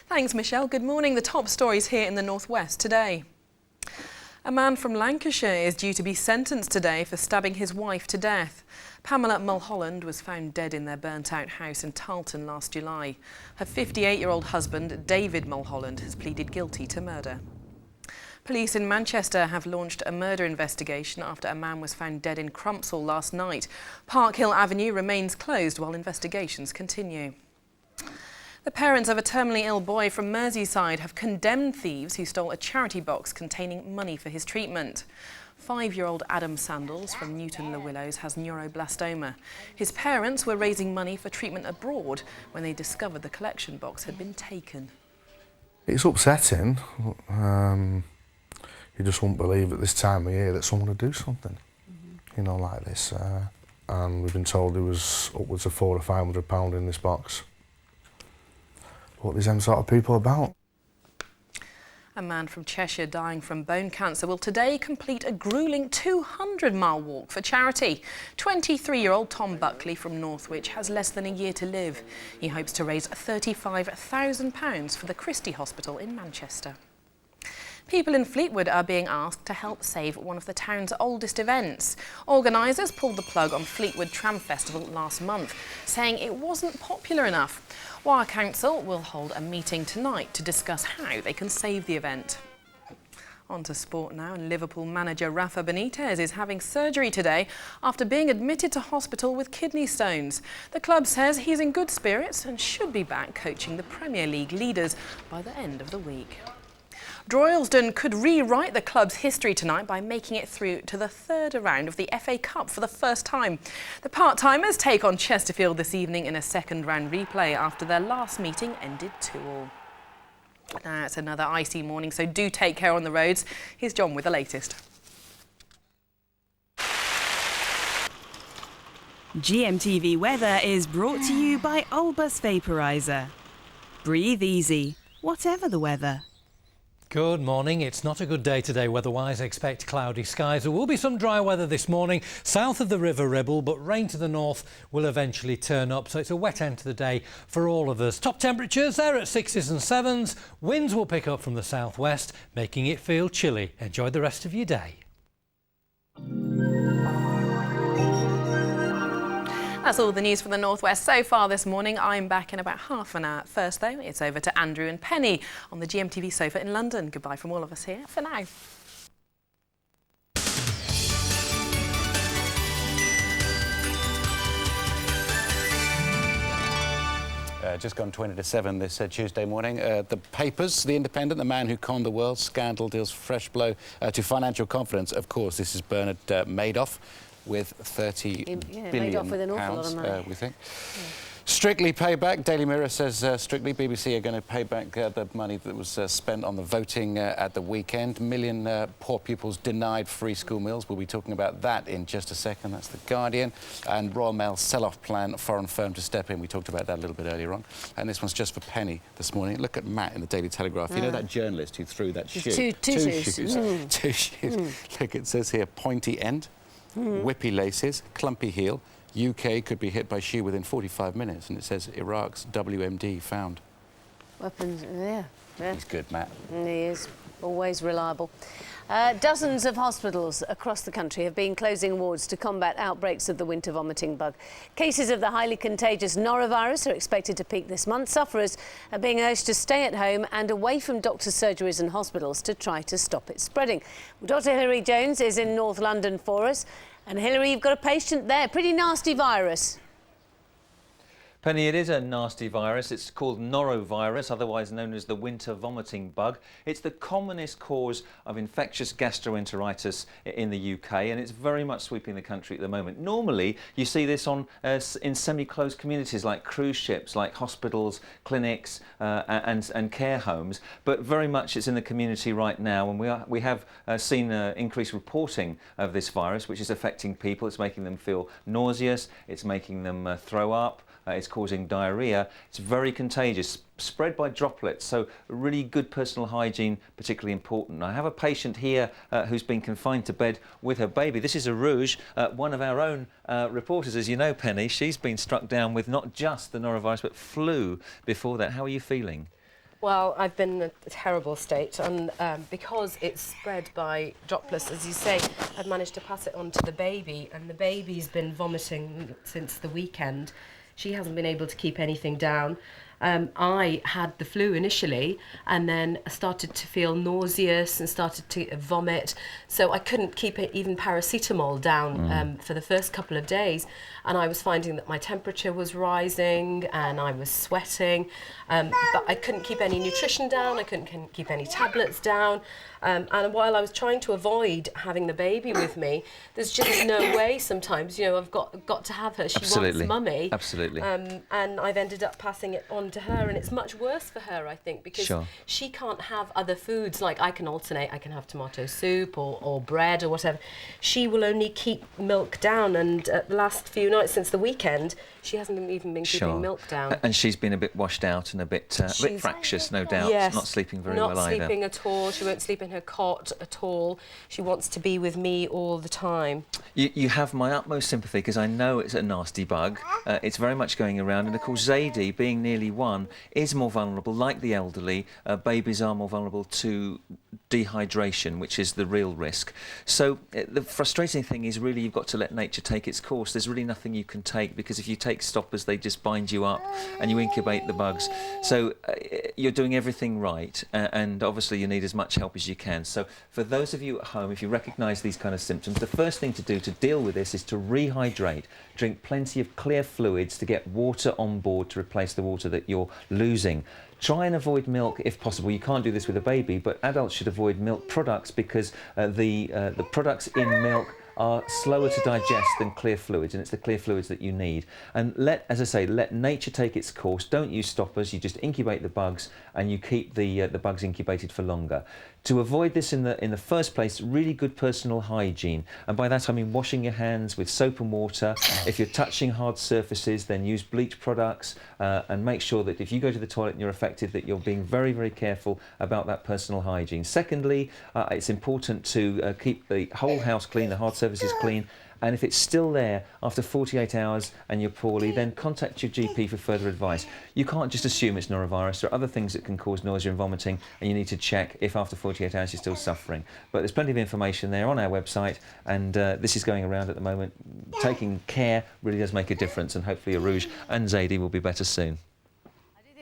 Thanks, Michelle. Good morning. The top stories here in the northwest today. A man from Lancashire is due to be sentenced today for stabbing his wife to death. Pamela Mulholland was found dead in their burnt-out house in Tarleton last July. Her 58-year-old husband, David Mulholland, has pleaded guilty to murder. Police in Manchester have launched a murder investigation after a man was found dead in Crumpsall last night. Park Hill Avenue remains closed while investigations continue. The parents of a terminally ill boy from Merseyside have condemned thieves who stole a charity box containing money for his treatment. 5-year-old Adam Sandals from Newton-le-Willows has neuroblastoma. His parents were raising money for treatment abroad when they discovered the collection box had been taken. It's upsetting. You just wouldn't believe at this time of year that someone would do something, you know, like this. And we've been told there was upwards of £400 or £500 in this box. What is them sort of people about? A man from Cheshire dying from bone cancer will today complete a gruelling 200-mile walk for charity. 23-year-old Tom Buckley from Northwich has less than a year to live. He hopes to raise £35,000 for the Christie Hospital in Manchester. People in Fleetwood are being asked to help save one of the town's oldest events. Organisers pulled the plug on Fleetwood Tram Festival last month, saying it wasn't popular enough. Wyre Council will hold a meeting tonight to discuss how they can save the event. On to sport now, and Liverpool manager Rafa Benitez is having surgery today after being admitted to hospital with kidney stones. The club says he's in good spirits and should be back coaching the Premier League leaders by the end of the week. Droylsden could rewrite the club's history tonight by making it through to the third round of the FA Cup for the first time. The part-timers take on Chesterfield this evening in a second-round replay after their last meeting ended 2-2. Now, it's another icy morning, so do take care on the roads. Here's John with the latest. GMTV weather is brought to you by Olbus Vaporizer. Breathe easy, whatever the weather. Good morning. It's not a good day today weather-wise. Expect cloudy skies. There will be some dry weather this morning south of the River Ribble, but rain to the north will eventually turn up. So it's a wet end to the day for all of us. Top temperatures there at 6s and 7s. Winds will pick up from the southwest, making it feel chilly. Enjoy the rest of your day. That's all the news from the northwest so far this morning. I'm back in about half an hour. First, though, it's over to Andrew and Penny on the GMTV sofa in London. Goodbye from all of us here for now. Just gone 20 to 7 this Tuesday morning. The papers, The Independent, the man who conned the world, scandal deals fresh blow to financial confidence. Of course, this is Bernard Madoff, with 30 billion off with an awful lot of money. we think. Yeah. Strictly payback. Daily Mirror says Strictly, BBC are going to pay back the money that was spent on the voting at the weekend. Million poor pupils denied free school meals. We'll be talking about that in just a second. That's The Guardian. And Royal Mail sell-off plan, foreign firm to step in. We talked about that a little bit earlier on. And this one's just for Penny this morning. Look at Matt in the Daily Telegraph. You know that journalist who threw that shoe? Two shoes. Two shoes. Look, it says here, pointy end. Whippy laces, clumpy heel. UK could be hit by shoe within 45 minutes, and it says Iraq's WMD found. Weapons, yeah. He's good, Matt. He is, always reliable. Dozens of hospitals across the country have been closing wards to combat outbreaks of the winter vomiting bug. Cases of the highly contagious norovirus are expected to peak this month. Sufferers are being urged to stay at home and away from doctors' surgeries and hospitals to try to stop it spreading. Dr. Hilary Jones is in North London for us. And Hilary, you've got a patient there. Pretty nasty virus. Penny, it is a nasty virus. It's called norovirus, otherwise known as the winter vomiting bug. It's the commonest cause of infectious gastroenteritis in the UK, and it's very much sweeping the country at the moment. Normally, you see this in semi-closed communities like cruise ships, like hospitals, clinics, and care homes, but very much it's in the community right now, and we have seen increased reporting of this virus, which is affecting people. It's making them feel nauseous, it's making them throw up. It's causing diarrhea. It's very contagious, spread by droplets, so really good personal hygiene, particularly important. I have a patient here who's been confined to bed with her baby. This is Arouge, one of our own reporters, as you know, Penny. She's been struck down with not just the norovirus, but flu before that. How are you feeling? Well, I've been in a terrible state, and because it's spread by droplets, as you say, I've managed to pass it on to the baby, and the baby's been vomiting since the weekend. She hasn't been able to keep anything down. I had the flu initially, and then I started to feel nauseous and started to vomit. So I couldn't keep even paracetamol down for the first couple of days. And I was finding that my temperature was rising and I was sweating, but I couldn't keep any nutrition down, I couldn't keep any tablets down. And while I was trying to avoid having the baby with me, there's just no way sometimes, you know, I've got to have her. She wants mummy. Absolutely. And I've ended up passing it on to her, and it's much worse for her, I think, because she can't have other foods. Like I can alternate, I can have tomato soup or bread or whatever. She will only keep milk down, and the last few nights since the weekend, she hasn't even been keeping milk down. And she's been a bit washed out and a bit fractious, no doubt. Yes, not sleeping very well either. Not sleeping at all. She won't sleep in her cot at all. She wants to be with me all the time. You have my utmost sympathy, because I know it's a nasty bug. It's very much going around, and of course Zadie, being nearly 1, is more vulnerable. Like the elderly, babies are more vulnerable to dehydration, which is the real risk. So the frustrating thing is really you've got to let nature take its course. There's really nothing you can take, because if you take stoppers, they just bind you up and you incubate the bugs. So you're doing everything right, and obviously you need as much help as you can. So for those of you at home, if you recognise these kind of symptoms, the first thing to do to deal with this is to rehydrate. Drink plenty of clear fluids to get water on board to replace the water that you're losing. Try and avoid milk if possible. You can't do this with a baby, but adults should avoid milk products, because the products in milk are slower to digest than clear fluids, and it's the clear fluids that you need. And as I say, let nature take its course. Don't use stoppers. You just incubate the bugs, and you keep the bugs incubated for longer. To avoid this in the first place, really good personal hygiene, and by that I mean washing your hands with soap and water. If you're touching hard surfaces, then use bleach products, and make sure that if you go to the toilet and you're affected, that you're being very, very careful about that personal hygiene. Secondly, it's important to keep the whole house clean, the hard surfaces clean. And if it's still there after 48 hours and you're poorly, then contact your GP for further advice. You can't just assume it's norovirus. There are other things that can cause nausea and vomiting, and you need to check if after 48 hours you're still suffering. But there's plenty of information there on our website, and this is going around at the moment. Taking care really does make a difference, and hopefully Arouge and Zadie will be better soon.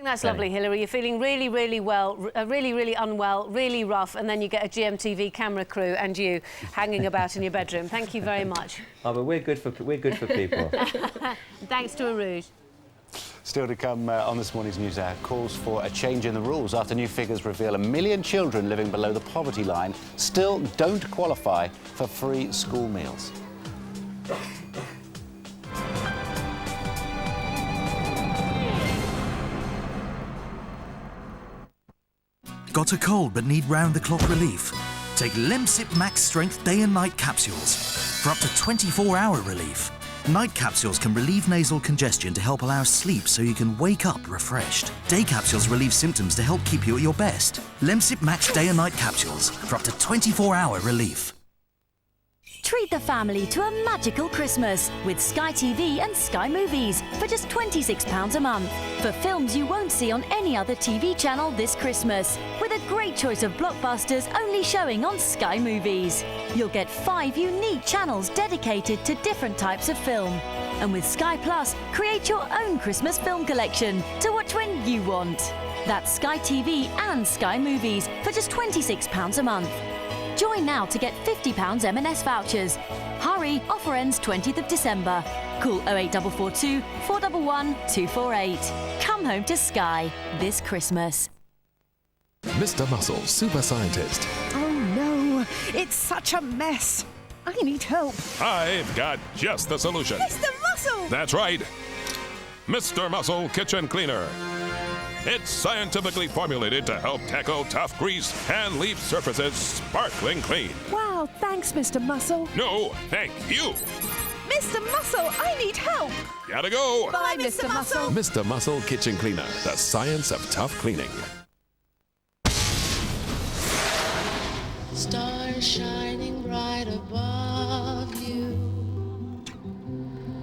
That's lovely, Hilary. You're feeling really, really well, really, really unwell, really rough, and then you get a GMTV camera crew and you hanging about in your bedroom. Thank you very much. Oh, but we're good for people. Thanks to Arouge. Still to come on this morning's news hour, calls for a change in the rules after new figures reveal 1 million children living below the poverty line still don't qualify for free school meals. Got a cold but need round-the-clock relief? Take Lemsip Max Strength Day and Night Capsules for up to 24-hour relief. Night capsules can relieve nasal congestion to help allow sleep so you can wake up refreshed. Day capsules relieve symptoms to help keep you at your best. Lemsip Max Day and Night Capsules for up to 24-hour relief. Treat the family to a magical Christmas with Sky TV and Sky Movies for just £26 a month. For films you won't see on any other TV channel this Christmas, with a great choice of blockbusters only showing on Sky Movies. You'll get 5 unique channels dedicated to different types of film. And with Sky Plus, create your own Christmas film collection to watch when you want. That's Sky TV and Sky Movies for just £26 a month. Join now to get £50 M&S vouchers. Hurry, offer ends 20th of December. Call 08442 411 248. Come home to Sky this Christmas. Mr. Muscle, super scientist. Oh no, it's such a mess. I need help. I've got just the solution. Mr. Muscle! That's right. Mr. Muscle Kitchen Cleaner. It's scientifically formulated to help tackle tough grease and leave surfaces sparkling clean. Wow, thanks, Mr. Muscle. No, thank you. Mr. Muscle, I need help. Gotta go. Bye, Mr. Muscle. Mr. Muscle Kitchen Cleaner, the science of tough cleaning. Stars shining bright above you.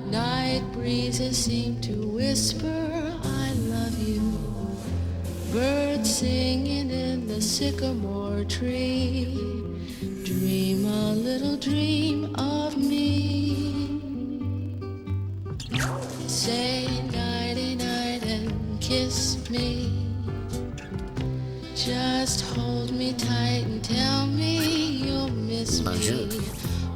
Night breezes seem to whisper, I love you. Birds singing in the sycamore tree. Dream a little dream of me. Say nighty night and kiss me. Just hold me tight and tell me you'll miss me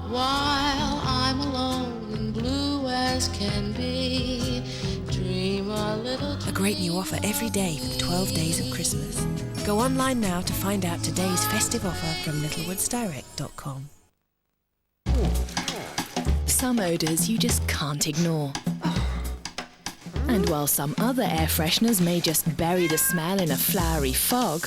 while I'm alone and blue as can be. Dream a little. A great new offer every day for 12 days of Christmas. Go online now to find out today's festive offer from littlewoodsdirect.com. Some odours you just can't ignore. And while some other air fresheners may just bury the smell in a flowery fog,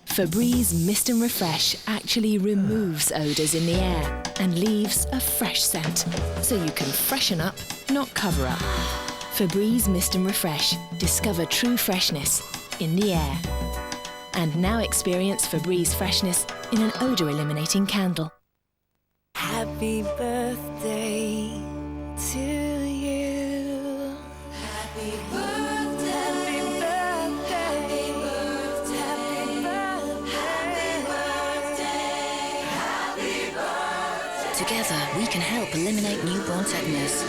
Febreze Mist and Refresh actually removes odours in the air and leaves a fresh scent, so you can freshen up, not cover up. Febreze Mist and Refresh. Discover true freshness in the air. And now experience Febreze freshness in an odour-eliminating candle. Happy birthday to you. Happy birthday. Happy birthday. Happy birthday. Happy birthday. Happy birthday. Together, we can help eliminate newborn tetanus.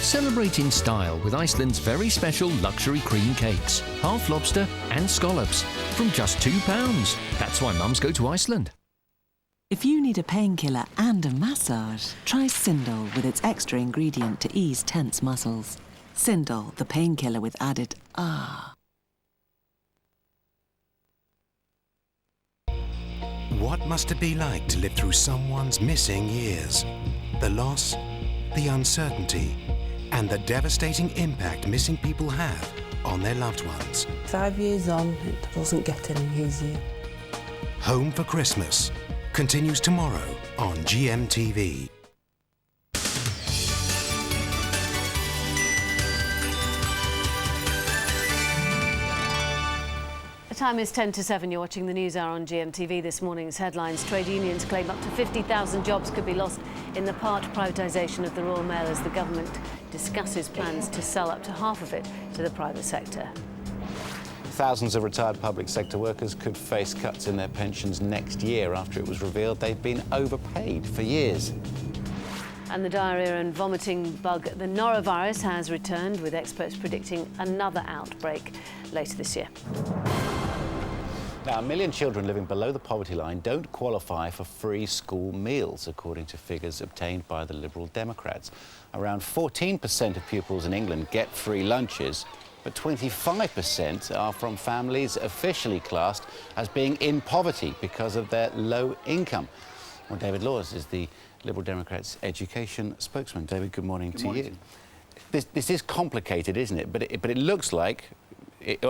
Celebrate in style with Iceland's very special luxury cream cakes, half lobster and scallops, from just £2. That's why mums go to Iceland. If you need a painkiller and a massage, try Sindel with its extra ingredient to ease tense muscles. Sindel, the painkiller with added ah. What must it be like to live through someone's missing years? The loss, the uncertainty, and the devastating impact missing people have on their loved ones. 5 years on, it doesn't get any easier. Home for Christmas continues tomorrow on GMTV. The time is 10 to 7. You're watching the News Hour on GMTV. This morning's headlines. Trade unions claim up to 50,000 jobs could be lost in the part privatisation of the Royal Mail as the government discusses plans to sell up to half of it to the private sector. Thousands of retired public sector workers could face cuts in their pensions next year after it was revealed they've been overpaid for years. And the diarrhoea and vomiting bug, the norovirus, has returned, with experts predicting another outbreak later this year. Now, 1 million children living below the poverty line don't qualify for free school meals, according to figures obtained by the Liberal Democrats. Around 14% of pupils in England get free lunches, but 25% are from families officially classed as being in poverty because of their low income. Well, David Laws is the Liberal Democrats' education spokesman. David, good morning to you. This is complicated, isn't it? But it looks like,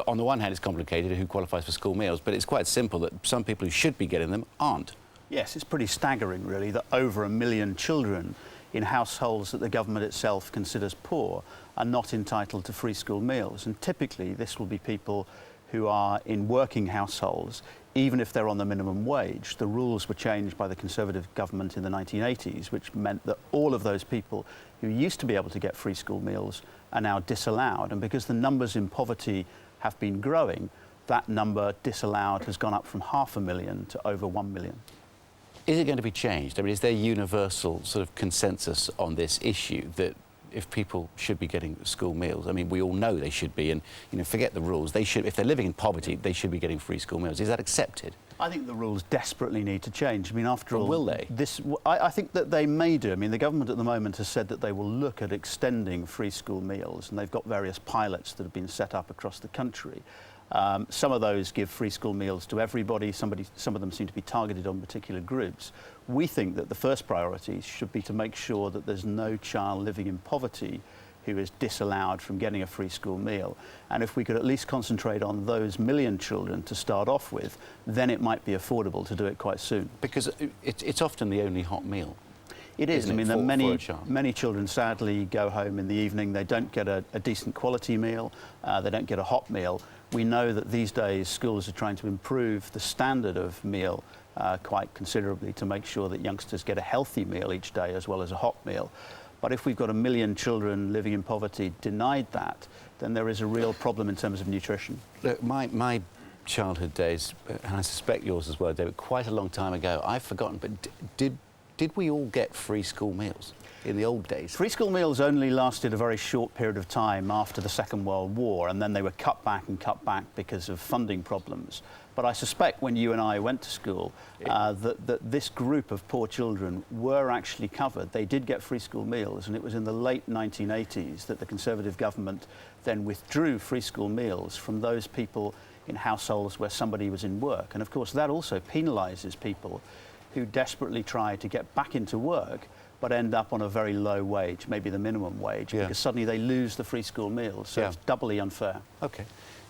on the one hand, it's complicated who qualifies for school meals, but it's quite simple that some people who should be getting them aren't. Yes, it's pretty staggering, really, that over 1 million children in households that the government itself considers poor are not entitled to free school meals. And typically, this will be people who are in working households, even if they're on the minimum wage. The rules were changed by the Conservative government in the 1980s, which meant that all of those people who used to be able to get free school meals are now disallowed. And because the numbers in poverty have been growing, that number disallowed has gone up from 500,000 to over 1 million. Is it going to be changed? I mean, is there universal sort of consensus on this issue that if people should be getting school meals? I mean, we all know they should be, and, you know, forget the rules. They should, if they're living in poverty, they should be getting free school meals. Is that accepted? I think the rules desperately need to change. I mean, after all... Will they? I think that they may do. I mean, the government at the moment has said that they will look at extending free school meals, and they've got various pilots that have been set up across the country. Some of those give free school meals to everybody. Some of them seem to be targeted on particular groups. We think that the first priority should be to make sure that there's no child living in poverty who is disallowed from getting a free school meal. And if we could at least concentrate on those 1 million children to start off with, then it might be affordable to do it quite soon. Because it's often the only hot meal. It is. I mean, many children sadly go home in the evening. They don't get a decent quality meal. They don't get a hot meal. We know that these days schools are trying to improve the standard of meal quite considerably to make sure that youngsters get a healthy meal each day as well as a hot meal. But if we've got 1 million children living in poverty denied that, then there is a real problem in terms of nutrition. Look, my childhood days, and I suspect yours as well, David, quite a long time ago, I've forgotten, but did we all get free school meals? in the old days. Free school meals only lasted a very short period of time after the Second World War, and then they were cut back because of funding problems. But I suspect when you and I went to school, that this group of poor children were actually covered. They did get free school meals, and it was in the late 1980s that the Conservative government then withdrew free school meals from those people in households where somebody was in work. And of course that also penalises people who desperately try to get back into work but end up on a very low wage, maybe the minimum wage, because suddenly they lose the free school meals. So it's doubly unfair. OK.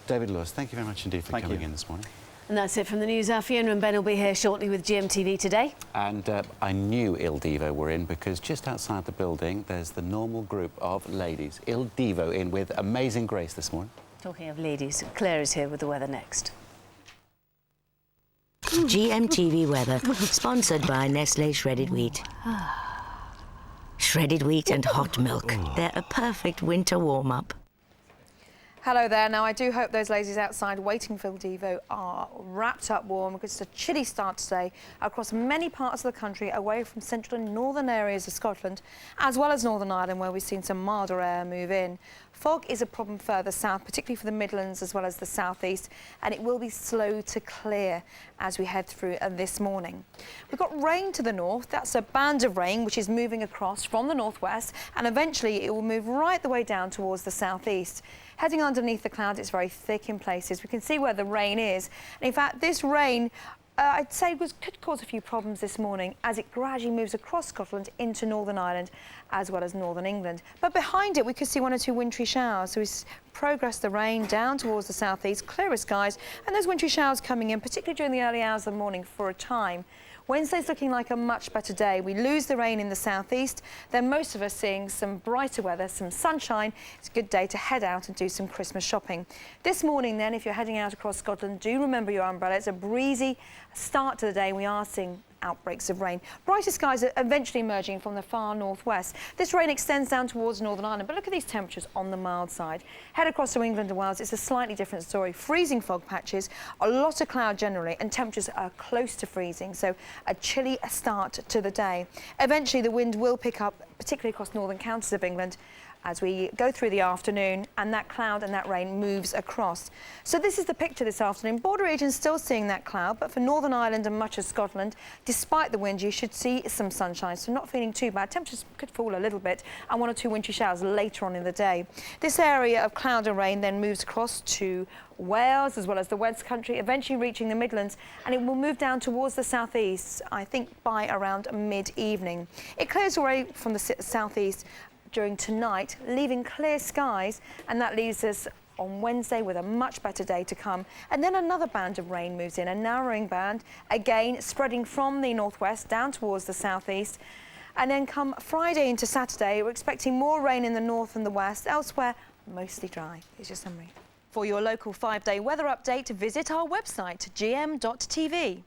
David Lewis, thank you very much indeed for coming in this morning. And that's it from the news. Our Fiona and Ben will be here shortly with GMTV Today. And I knew Il Divo were in because just outside the building there's the normal group of ladies. Il Divo in with Amazing Grace this morning. Talking of ladies, Claire is here with the weather next. GMTV weather, sponsored by Nestlé Shredded Wheat. Shredded wheat and hot milk. They're a perfect winter warm-up. Hello there. Now, I do hope those ladies outside waiting for Il Divo are wrapped up warm, because it's a chilly start today across many parts of the country, away from central and northern areas of Scotland, as well as Northern Ireland, where we've seen some milder air move in. Fog is a problem further south, particularly for the Midlands as well as the southeast, and it will be slow to clear as we head through this morning. We've got rain to the north. That's a band of rain which is moving across from the northwest, and eventually it will move right the way down towards the southeast. Heading underneath the cloud, it's very thick in places. We can see where the rain is. And in fact, this rain, I'd say, could cause a few problems this morning as it gradually moves across Scotland into Northern Ireland as well as Northern England. But behind it, we could see one or two wintry showers. So we progress the rain down towards the southeast, clearer skies, and those wintry showers coming in, particularly during the early hours of the morning for a time. Wednesday's looking like a much better day. We lose the rain in the southeast, then most of us seeing some brighter weather, some sunshine. It's a good day to head out and do some Christmas shopping. This morning then, if you're heading out across Scotland, do remember your umbrella. It's a breezy start to the day. We are seeing outbreaks of rain. Brighter skies are eventually emerging from the far northwest. This rain extends down towards Northern Ireland, but look at these temperatures on the mild side. Head across to England and Wales, it's a slightly different story. Freezing fog patches, a lot of cloud generally, and temperatures are close to freezing, so a chilly start to the day. Eventually the wind will pick up, particularly across northern counties of England, as we go through the afternoon, and that cloud and that rain moves across. So this is the picture this afternoon. Border regions still seeing that cloud, but for Northern Ireland and much of Scotland, despite the wind, you should see some sunshine, so not feeling too bad. Temperatures could fall a little bit, and one or two wintry showers later on in the day. This area of cloud and rain then moves across to Wales as well as the West Country, eventually reaching the Midlands, and it will move down towards the southeast, I think by around mid-evening. It clears away from the southeast during tonight, leaving clear skies, and that leaves us on Wednesday with a much better day to come. And then another band of rain moves in, a narrowing band, again spreading from the northwest down towards the southeast. And then come Friday into Saturday, we're expecting more rain in the north and the west. Elsewhere, mostly dry. Here's your summary. For your local 5-day weather update, visit our website, gm.tv.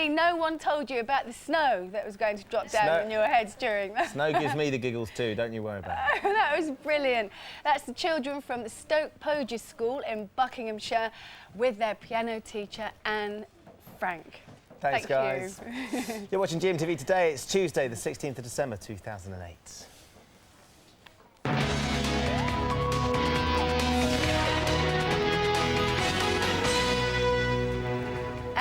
Clearly, no one told you about the snow that was going to drop down on your heads during that. Snow gives me the giggles too, don't you worry about it. That was brilliant. That's the children from the Stoke Poges School in Buckinghamshire with their piano teacher, Anne Frank. Thanks, guys. You. You're watching GMTV today. It's Tuesday, the 16th of December, 2008.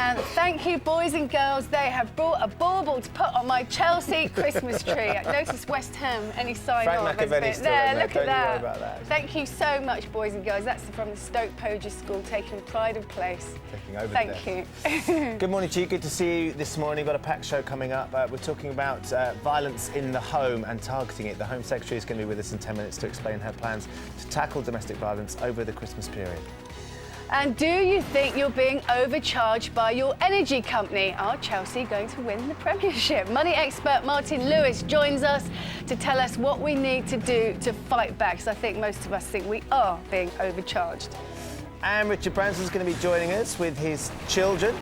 And thank you, boys and girls. They have brought a bauble to put on my Chelsea Christmas tree. Notice West Ham, any sign Frank on? McAvenny's still there, in there. look Don't at you worry that. about that. Thank you so much, boys and girls. That's from the Stoke Poges School, taking pride of place. Taking over Thank you. Good morning to you. Good to see you this morning. We've got a packed show coming up. We're talking about violence in the home and targeting it. The Home Secretary is going to be with us in 10 minutes to explain her plans to tackle domestic violence over the Christmas period. And do you think you're being overcharged by your energy company? Are Chelsea going to win the Premiership? Money expert Martin Lewis joins us to tell us what we need to do to fight back, because I think most of us think we are being overcharged. And Richard Branson's going to be joining us with his children.